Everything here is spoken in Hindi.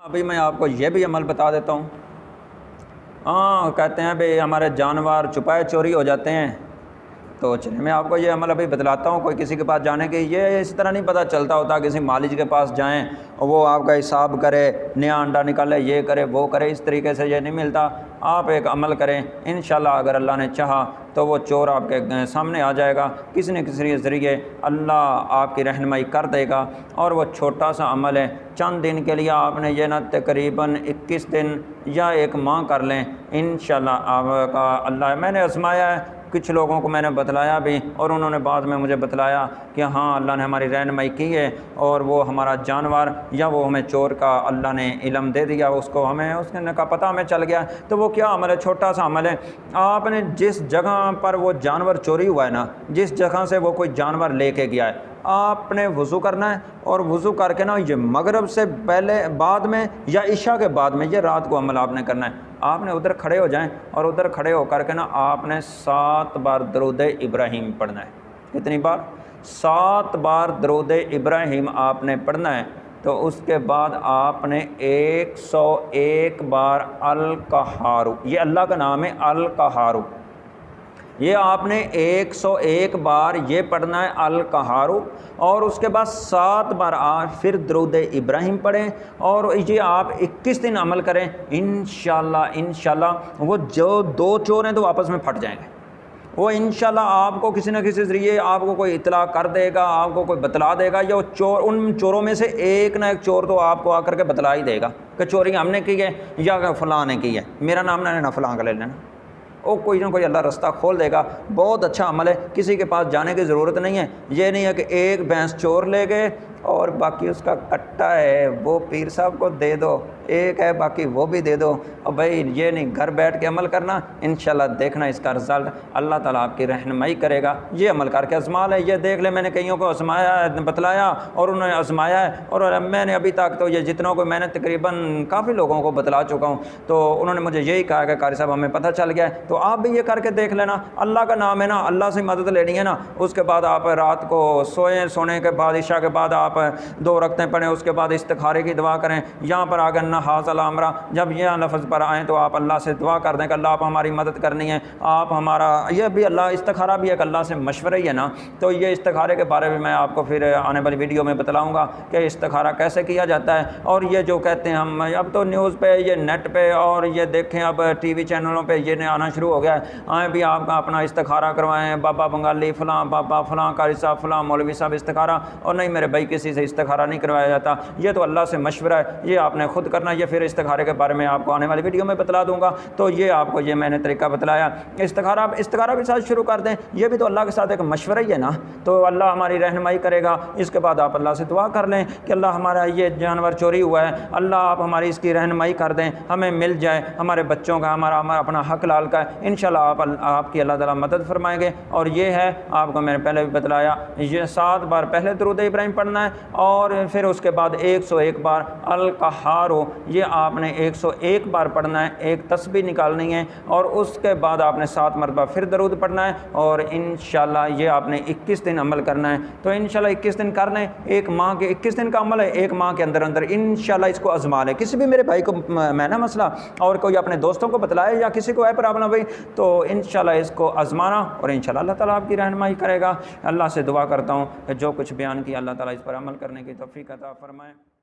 अभी मैं आपको ये भी अमल बता देता हूँ। हाँ, कहते हैं भाई हमारे जानवर छुपाए चोरी हो जाते हैं, तो चलिए मैं आपको ये अमल अभी बतलाता हूँ। कोई किसी के पास जाने के ये इस तरह नहीं पता चलता होता, किसी मालिक के पास जाएं और वो आपका हिसाब करे, नया अंडा निकाले, ये करे वो करे, इस तरीके से ये नहीं मिलता। आप एक अमल करें, इंशाल्लाह अगर अल्लाह ने चाहा तो वो चोर आपके सामने आ जाएगा, किसी न किसी ज़रिए अल्लाह आपकी रहनुमाई कर देगा। और वो छोटा सा अमल है, चंद दिन के लिए आपने ये ना तकरीबन 21 दिन या 1 माह कर लें, इंशाल्लाह आपका अल्लाह। मैंने आजमाया है, कुछ लोगों को मैंने बतलाया भी और उन्होंने बाद में मुझे बतलाया कि हाँ अल्लाह ने हमारी रहनुमाई की है और वो हमारा जानवर या वो हमें चोर का अल्लाह ने इल्म दे दिया, उसको हमें उसने का पता हमें चल गया। तो वो क्या अमल है, छोटा सा अमल है। आपने जिस जगह पर वो जानवर चोरी हुआ है ना, जिस जगह से वो कोई जानवर लेके गया है, आपने वज़ू करना है और वज़ू करके ना ये मगरिब से पहले बाद में या इशा के बाद में, ये रात को अमल आपने करना है। आपने उधर खड़े हो जाएं और उधर खड़े होकर के ना आपने 7 बार दरूद इब्राहीम पढ़ना है। कितनी बार? 7 बार दरूद इब्राहीम आपने पढ़ना है। तो उसके बाद आपने 101 बार अल कहारू, ये अल्लाह का नाम है अल कहारू, ये आपने 101 बार ये पढ़ना है अल कहारू। और उसके बाद 7 बार आप फिर दरूद इब्राहीम पढ़ें और ये आप 21 दिन अमल करें। इंशाल्लाह वो जो 2 चोर हैं तो आपस में फट जाएंगे। वो इंशाल्लाह आपको किसी न किसी ज़रिए आपको कोई इतला कर देगा, आपको कोई बतला देगा, या चोर उन चोरों में से एक ना एक चोर तो आपको आकर के बतला ही देगा कि चोरी हमने की है या फ़लाँ ने की है, मेरा नाम ना लेना, फ़लाँ का ले लेना। वो कोई ना कोई अल्लाह रास्ता खोल देगा। बहुत अच्छा अमल है, किसी के पास जाने की ज़रूरत नहीं है। ये नहीं है कि एक भैंस चोर ले गए और बाकी उसका कट्टा है वो पीर साहब को दे दो, एक है बाकी वो भी दे दो। और भाई ये नहीं, घर बैठ के अमल करना, इंशाल्लाह देखना इसका रिज़ल्ट अल्लाह ताला आपकी रहनुमाई करेगा। ये अमल करके आजमा ले, ये देख ले। मैंने कईयों को आजमाया है, बतलाया और उन्होंने आजमाया है और मैंने अभी तक तो ये जितनों को मैंने तकरीबन काफ़ी लोगों को बतला चुका हूँ, तो उन्होंने मुझे यही कहा कि कारी साहब हमें पता चल गया है। तो आप भी ये करके देख लेना। अल्लाह का नाम है ना, अल्लाह से मदद लेनी है ना। उसके बाद आप रात को सोएं, सोने के बाद इशा के बाद आप 2 रकतें पढ़ें, उसके बाद इस्तिखारे की दुआ करें। यहाँ पर आगे ना हाज़ल अमरा, जब यह लफ्ज़ पर आएँ तो आप अल्लाह से दुआ कर दें कि अल्लाह आप हमारी मदद करनी है, आप हमारा ये भी अल्लाह इस्तिखारा भी एक अल्लाह से मशवरा ही है ना। तो ये इस्तिखारे के बारे में मैं आपको फिर आने वाली वीडियो में बतलाऊँगा कि इस्तिखारा कैसे किया जाता है। और ये जो कहते हैं हम अब तो न्यूज़ पे, ये नेट पे और ये देखें अब TV चैनलों पे ये आना शुरू हो गया है, आए भी आपका अपना इस्तिखारा करवाएं, बाबा बंगाली फ़लाँ, बाबा फ़लाँ, कारी साहब फ़लाँ, मौलवी साहब इस्तिखारा। और नहीं मेरे भाई, किसी से इस्तिखारा नहीं करवाया जाता, ये तो अल्लाह से मशवरा है, ये आपने खुद करना। ये फिर इस्तिखारे के बारे में आपको आने वाली वीडियो में बतला दूंगा। तो ये आपको ये मैंने तरीका बतलाया। इस्तिखारा भी साथ शुरू कर दें, ये भी तो अल्लाह के साथ एक मशवरा ही है ना। तो अल्लाह हमारी रहनुमाई करेगा। इसके बाद आप अल्लाह से दुआ कर लें कि अल्लाह हमारा ये जानवर चोरी हुआ है, अल्लाह आप हमारी इसकी रहनुमाई कर दें, हमें मिल जाए, हमारे बच्चों का, हमारा अपना हक लाल का है। इंशाल्लाह आपकी अल्लाह ताला मदद फरमाएंगे। और ये है आपको मैंने पहले भी बतलाया, ये 7 बार पहले दरूद इब्राहीम पढ़ना है और फिर उसके बाद 101 बार अल कहारो, ये आपने 101 बार पढ़ना है, एक तस्बीह निकालनी है और उसके बाद आपने 7 मरतबा फिर दरूद पढ़ना है। और इंशाल्लाह ये आपने 21 दिन अमल करना है। तो इंशाल्लाह 21 दिन कर लें, 1 माह के 21 दिन का अमल है, 1 माह के अंदर अंदर इंशाल्लाह इसको आजमा लें। किसी भी मेरे भाई को मैं ना मसला और कोई अपने दोस्तों को बतलाए या किसी को है प्रॉब्लम भाई, तो इंशाल्लाह इसको आजमाना और इंशाल्लाह अल्लाह ताला आपकी रहनुमाई करेगा। अल्लाह से दुआ करता हूँ कि जो कुछ बयान किया अल्लाह ताला इस पर अमल करने की तौफीक अता फरमाए।